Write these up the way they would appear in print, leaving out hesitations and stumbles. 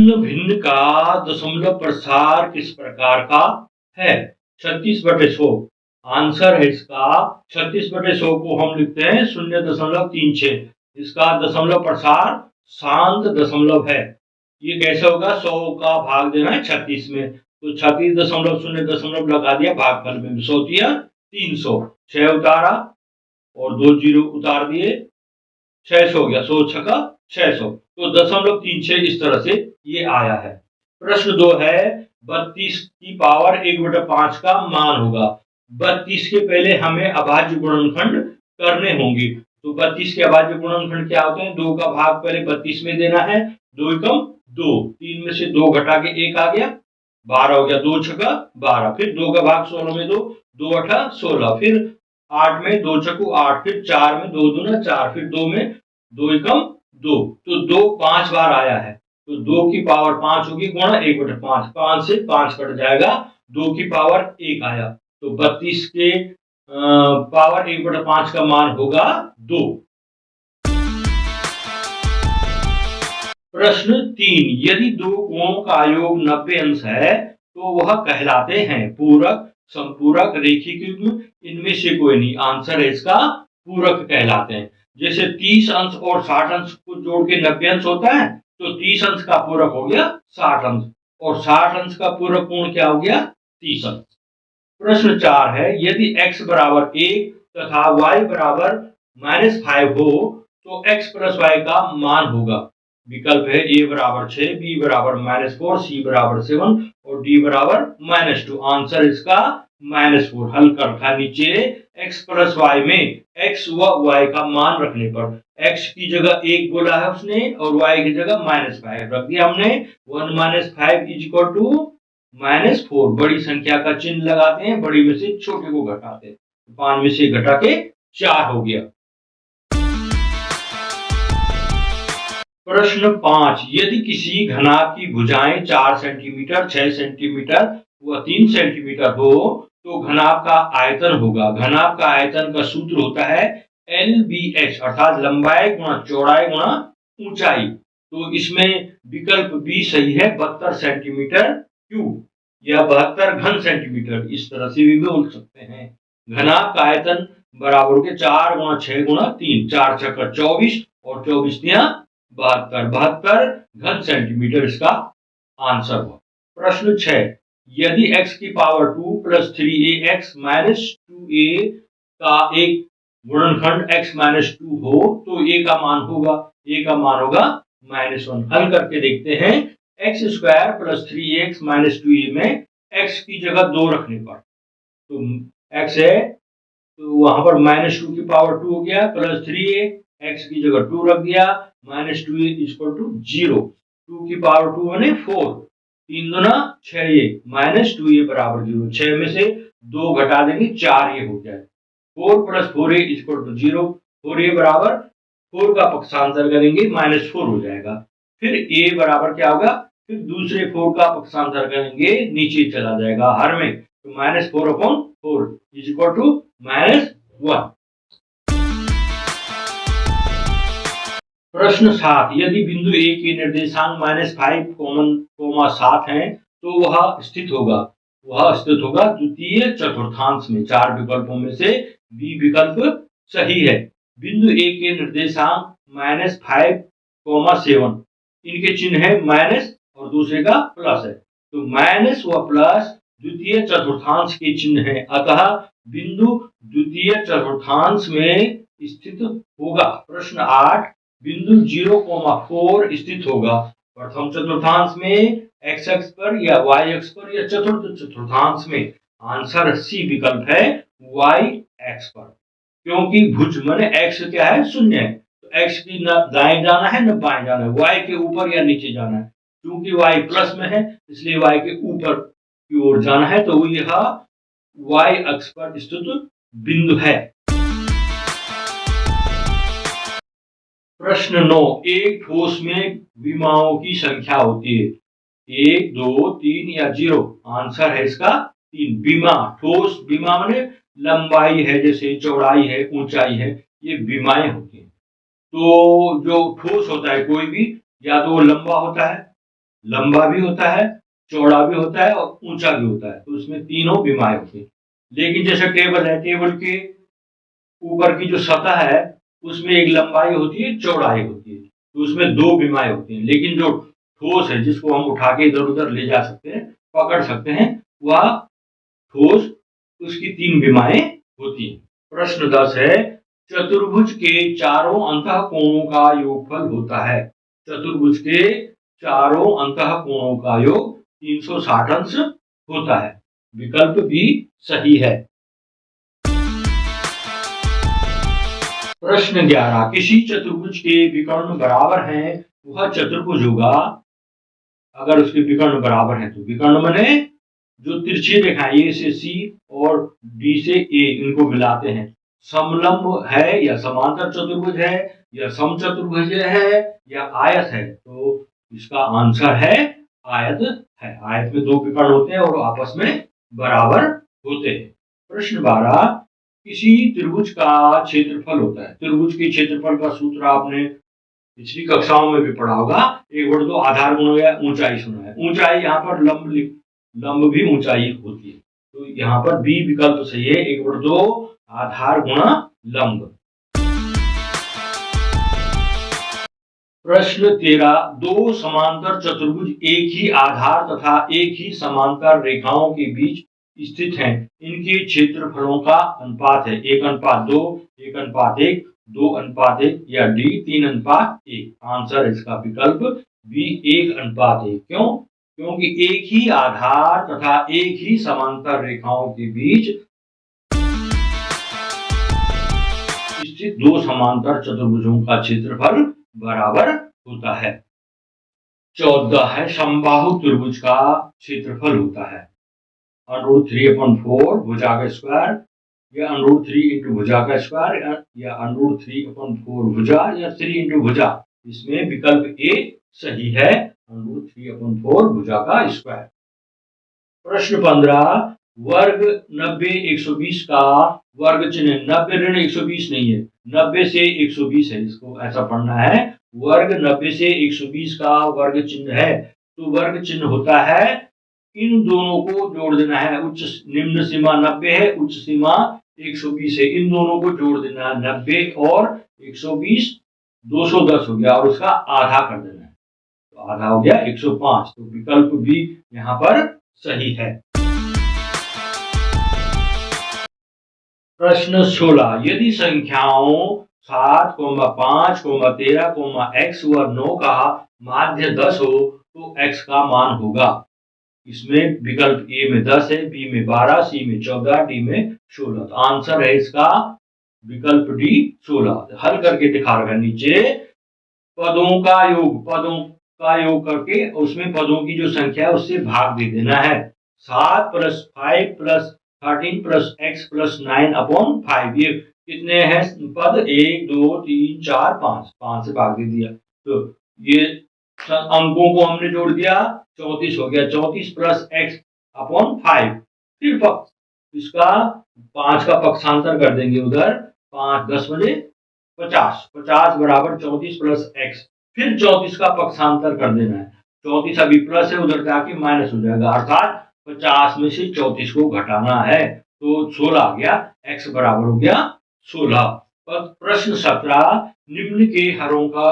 भिन्न भिन्न का दशमलव प्रसार किस प्रकार का है? 36/100। आंसर है इसका 36/100 को हम लिखते हैं 0.36। इसका दशमलव प्रसार शांत दशमलव है। ये कैसे होगा? 100 का भाग देना है 36 में, तो 36.0 लगा दिया भागफल में, 100 दिया 300, 6 उतारा और 2 जीरो उतार दिए, 600 हो गया, 100 छका 600। तो 0.36 इस तरह से ये आया है। प्रश्न 2 है 32 की पावर 1/5 का मान होगा। 32 के पहले हमें अभाज्य गुणनखंड करने होंगे। तो 32 के अभाज्य गुणनखंड क्या होते हैं? 2 का भाग पहले 32 में देना है, 2 एकम 2, 3 में से 2 घटा के 1 आ गया, 12 हो गया, 2 छका 12, फिर 2 का भाग 16 में 2, 2 अठा 16, फिर 8 में 2 छकू 8, फिर 4 में 2 दूना 4, फिर 2 में 2 एकम 2, तो 2 5 बार आया है, तो 2 की पावर 5 होगी गुणा 1/5, 5 से 5 कट जाएगा, 2 की पावर 1 आया, तो 32 के पावर 1/5 का मान होगा 2। प्रश्न 3, यदि दो कोणों का योग 90 अंश है तो वह कहलाते हैं पूरक, संपूरक, रेखिक युग्म, इनमें से कोई नहीं। आंसर है इसका पूरक कहलाते हैं। जैसे 30 अंश और 60 अंश को जोड़ के 90 अंश होता है, तो 30 अंश का पूरक हो गया 60 अंश, और 60 अंश का पूरक कोण क्या हो गया? 30 अंश। प्रश्न 4 है, यदि x बराबर 1 तथा y बराबर -5 हो तो x प्लस y का मान होगा। विकल्प है a बराबर 6, b बराबर -4, c बराबर 7 और d बराबर -2। आंसर इसका -4। हल कर रखा नीचे x प्लस y में x व y का मान रखने पर, x की जगह 1 बोला है उसने और y की जगह -5 रख दिया हमने। 1 - 5 = -4। बड़ी संख्या का चिन्ह लगाते हैं, बड़ी में से छोटे को घटाते हैं, 5 में से घटा के 4 हो गया। प्रश्न 5, यदि किसी घनाभ की भुजाएं 4 सेंटीमीटर, 6 सेंटीमीटर व 3 सेंटीमीटर हो तो घनाभ का आयतन होगा। घनाभ का आयतन का सूत्र होता है LBH, अर्थात लंबाई गुणा चौड़ाई गुणा ऊंचाई। तो इसमें विकल्प बी सही है, 72 सेंटीमीटर क्यूब या 72 घन सेंटीमीटर, इस तरह से भी बोल सकते हैं। घनाभ का आयतन बराबर के 4 × 6 × 3, 4 छक्का 24 और 24 तिया 72 घन सेंटीमीटर इसका आंसर हुआ। प्रश्न 6, यदि x की पावर 2 + 3ax - 2a का एक गुणनखंड x - 2 हो तो a का मान होगा, a का मान होगा -1। हल करके देखते हैं। x² + 3ax - 2a में x की जगह 2 रखने पर, तो x है तो वहां पर -2 की पावर 2 हो गया, प्लस 3a, x की जगह 2 रख दिया, -2a = 0, 2 की पावर 2 यानी 4, 3 दूना 6a, -2a बराबर 0, 6 में से 2 घटा देंगे 4a हो जाए, 4 + 4a = 0, 4a बराबर 4 का पक्षांतर करेंगे -4 हो जाएगा। फिर a बराबर क्या होगा? फिर दूसरे 4 का पक्षांतर करेंगे, नीचे चला जाएगा हर में, तो -4/4 = -1। प्रश्न 7, यदि बिंदु A के निर्देशांक -5, 7 हैं तो वह स्थित होगा द्वितीय चतुर्थांश में। 4 विकल्पों में से बी विकल्प सही है। बिंदु A के निर्देशांक -5, 7, इनके चिन्ह है माइनस और दूसरे का प्लस है, तो माइनस व प्लस द्वितीय चतुर्थांश के चिन्ह है, अतः बिंदु द्वितीय चतुर्थांश में स्थित होगा। प्रश्न 8, बिंदु 0,4 स्थित होगा प्रथम चतुर्थांश में, x अक्ष पर या y अक्ष पर या चतुर्थ चतुर्थांश में। आंसर सी विकल्प है, y अक्ष पर, क्योंकि भुज माने x क्या है? 0 है, तो x की न दाएं जाना है न बाएं जाना है, y के ऊपर या नीचे जाना है। क्योंकि y प्लस में है इसलिए y के ऊपर की ओर जाना है, तो यह y अक्ष पर स्थित बिंदु है। प्रश्न 9, एक ठोस में विमाओं की संख्या होती है 1, 2, 3 या 0। आंसर है इसका 3। विमा, ठोस विमा माने लंबाई है, जैसे चौड़ाई है, ऊंचाई है, ये विमाएं होती हैं। तो जो ठोस होता है कोई भी, या तो वो लंबा होता है, लंबा भी होता है, चौड़ा भी होता है और ऊंचा भी होता है। तो इसमें तीनों विमाएं होती हैं। लेकिन जैसे टेबल है, टेबल के ऊपर की जो सतह है उसमें एक लंबाई होती है, चौड़ाई होती है, तो उसमें दो विमाएं होती हैं। लेकिन जो ठोस है जिसको हम उठा के इधर उधर ले जा सकते हैं, पकड़ सकते हैं, वह ठोस, उसकी तीन विमाएं होती हैं। प्रश्न 10 है, चतुर्भुज के चारों अंतःकोणों का योगफल होता है। चतुर्भुज के चारों अंतःकोणों का योग 360 अंश होता है। विकल्प भी सही है। प्रश्न 11, किसी चतुर्भुज के विकर्ण बराबर हैं, वह चतुर्भुज होगा। अगर उसके विकर्ण बराबर हैं तो विकर्ण बने जो तिरछी रेखाएं ए से सी और डी से ए, इनको मिलाते हैं। समलंब है या समांतर चतुर्भुज है या समचतुर्भुज है या आयत है, तो इसका आंसर है आयत है। आयत में दो विकर्ण होते हैं और आपस में बराबर होते हैं। प्रश्न 12, किसी त्रिभुज का क्षेत्रफल होता है। त्रिभुज के क्षेत्रफल का सूत्र आपने पिछली कक्षाओं में भी पढ़ा होगा, 1/2 आधार गुणा ऊंचाई सुना है। ऊंचाई यहाँ पर लंब भी ऊंचाई होती है, तो यहाँ पर बी विकल्प सही है, 1/2 आधार गुणा लंब। प्रश्न 13, दो समांतर चतुर्भुज एक ही आधार तथा एक ही समांतर रेखाओं के बीच स्थित हैं। इनके क्षेत्रफलों का अनुपात है 1:2, 1:1, 2:1 या डी 3:1। आंसर है इसका विकल्प बी 1:1। क्यों? क्योंकि एक ही आधार तथा एक ही समांतर रेखाओं के बीच स्थित दो समांतर चतुर्भुजों का क्षेत्रफल बराबर होता है। 14 है, समबाहु त्रिभुज का क्षेत्रफल होता है √3/4 भुजा का स्क्वायर या √3 इंटू भुजा का स्क्वायर या √3/4 भुजा या 3 इंटू भुजा। इसमें विकल्प ए सही है, √3/4 भुजा का स्क्वायर। प्रश्न 15, वर्ग 90 120 का वर्ग चिन्ह। 90 ऋण 120 नहीं है, 90 से 120 है, इसको ऐसा पढ़ना है। वर्ग 90 से 120 का वर्ग चिन्ह है, तो वर्ग चिन्ह होता है, इन दोनों को जोड़ देना है। उच्च निम्न सीमा 90 है, उच्च सीमा 120 है, इन दोनों को जोड़ देना है। 90 और 120 210 हो गया और उसका आधा कर देना है, तो आधा हो गया 105। तो विकल्प भी यहाँ पर सही है। प्रश्न 16, यदि संख्याओं 7, 5, 13, x व 9 का माध्य 10 हो तो x का मान होगा। इसमें विकल्प ए में 10 है, बी में 12, सी में 14, डी में 16। तो आंसर है इसका विकल्प डी 16। हल करके दिखा रहा है नीचे, पदों का योग करके उसमें पदों की जो संख्या है उससे भाग दे देना है। 7 + 5 + 13 + x + 9/5, ये कितने हैं पद? 1 2 3 4 5, 5 से भाग दे दिया, तो ये अंकों को हमने जोड़ दिया, 34 हो गया। 34 + x/5, फिर इसका 5 का पक्षांतर कर देंगे उधर, 5 10 बजे 50, 50 बराबर 34 + x, फिर 34 का पक्षांतर कर देना है। 34 अभी प्लस है, उधर जाके माइनस हो जाएगा, अर्थात 50 में से 34 को घटाना है, तो 16 आ गया, x बराबर हो गया 16। प्रश्न 17, निम्न के हरों का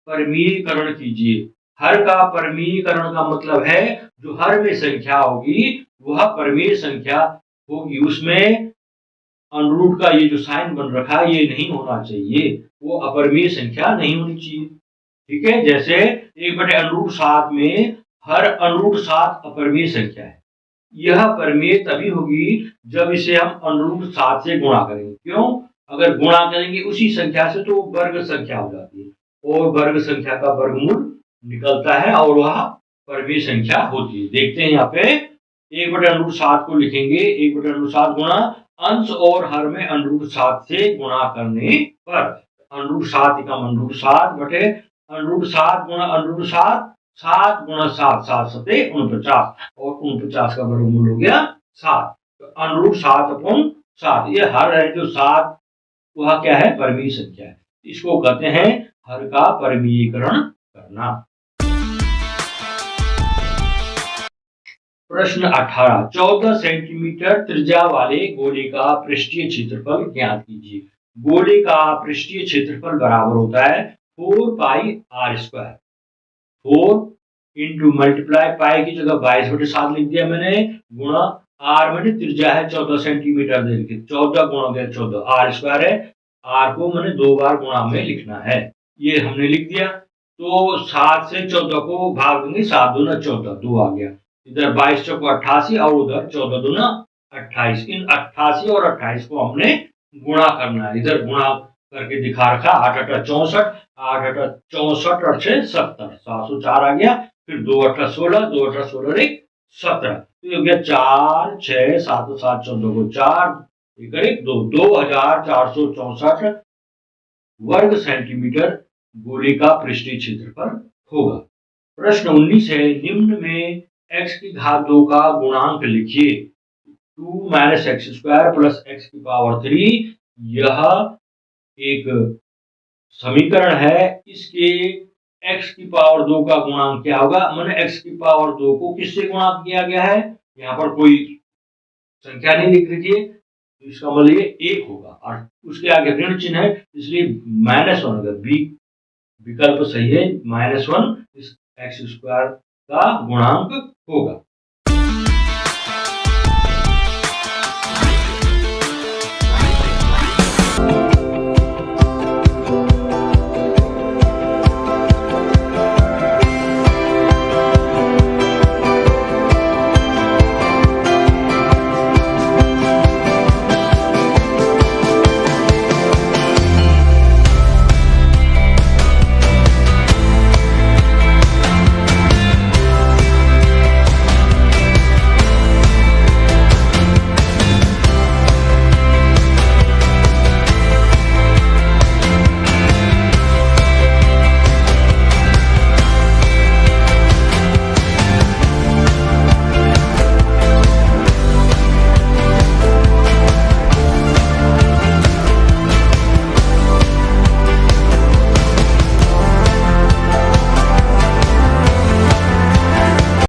परमीयकरण कीजिए। हर का परमीयकरण का मतलब है जो हर में संख्या होगी वह परमेय संख्या होगी, उसमें अनुरूट का ये जो साइन बन रखा है ये नहीं होना चाहिए, वो अपरमेय संख्या नहीं होनी चाहिए। ठीक है, जैसे 1/√7 में हर √7 अपरमेय संख्या है। यह परमेय तभी होगी जब इसे हम √7 से गुणा करेंगे। क्यों? अगर गुणा करेंगे उसी संख्या से तो वर्ग संख्या हो जाती है, और वर्ग संख्या का वर्गमूल निकलता है और वह परमेय संख्या होती है। देखते हैं यहाँ पे 1/√7 को लिखेंगे, 1/√7 गुणा अंश और हर में √7 से गुणा करने पर √7 √7 बटे √7 गुणा √7, 7 गुणा 7, 7 सते 49, और 49 का वर्गमूल हो गया 7। तो √7/7, ये हर है जो 7, वह क्या है? परमीय संख्या है। इसको कहते हैं हर का परमीयकरण करना। प्रश्न 18, 14 सेंटीमीटर त्रिज्या वाले गोले का पृष्ठीय क्षेत्रफल ज्ञात कीजिए। गोले का पृष्ठीय क्षेत्रफल बराबर होता है 4πr²। 4 इंटू मल्टीप्लाई पाई की जगह 22/7 लिख दिया मैंने, गुणा आर मैंने त्रिज्या है 14 सेंटीमीटर दे रखी, 14 गुणा 14 r² है। आर को मैंने 2 बार गुणा में लिखना है, ये हमने लिख दिया। तो 7 से 14 को भाग देंगे, 7 दूना 14, 2 आ गया। इधर 22 चौको 88 और उधर 14 दूना 28। इन 88 और 28 को हमने गुणा करना है, इधर गुणा करके दिखा रखा, 8 8 64, 8 8 64 और 6 70, 704 आ गया। फिर 2 8 16, 2 8 16 1 17, तो हो गया 4 6 7 7 14 को 4 1 2, 2464 वर्ग सेंटीमीटर गोले का पृष्ठीय क्षेत्रफल होगा। प्रश्न 19 है, निम्न में x की घात 2 का गुणांक लिखिए। 2 - x² प्लस x की पावर 3, यह एक समीकरण है। इसके x की पावर 2 का गुणांक क्या होगा? मैंने x की पावर 2 को किससे गुणा किया गया है? यहाँ पर कोई संख्या नहीं लिख रखी है, तो इसका मतलब ये 1 होगा और उसके आगे ऋण चिन्ह है, इसलिए -1 होगा। बी विकल्प सही है, -1 इस x² का गुणांक होगा।